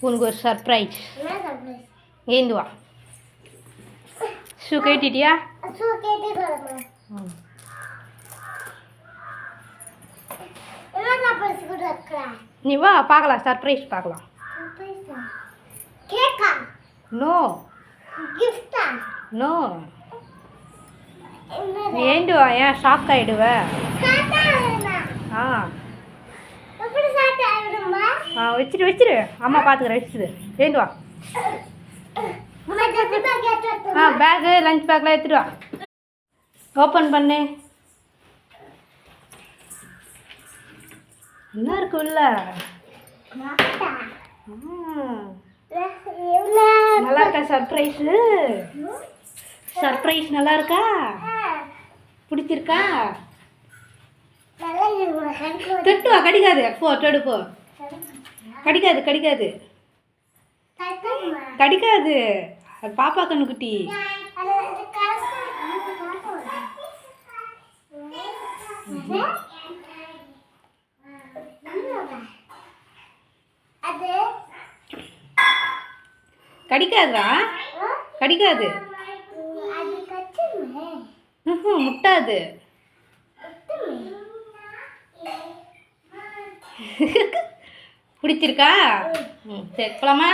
உனக்கு ஒரு சர்ப்ரைஸ். ஏந்து வா. ஷூ கேட்டிட்டியா? நீ வா பார்க்கலாம், சர்ப்ரைஸ் பார்க்கலாம். நோ நோ, ஏண்டு வா. ஏன் ஷாக் ஆகிடுவ? ஆ வச்சிரு, அம்மா பார்த்துக்கிறேன். வச்சிரு, ஏண்டு வா. பேகு லஞ்ச் பேக்லாம் எடுத்துட்டு வா. ஓப்பன் பண்ணு. என்ன இருக்கு உள்ள? நல்லா இருக்கா சர்ப்ரைஸு? சர்ப்ரைஸ் நல்லா இருக்கா? பிடிச்சிருக்கா? தொட்டு வா. கடிக்காது. போ தொடு போ. கடிக்காது. பாப்பா கண்ணுக்குட்டி. கடிக்காது. முட்டாது. பிடிச்சிருக்கா? சரி போலாமா?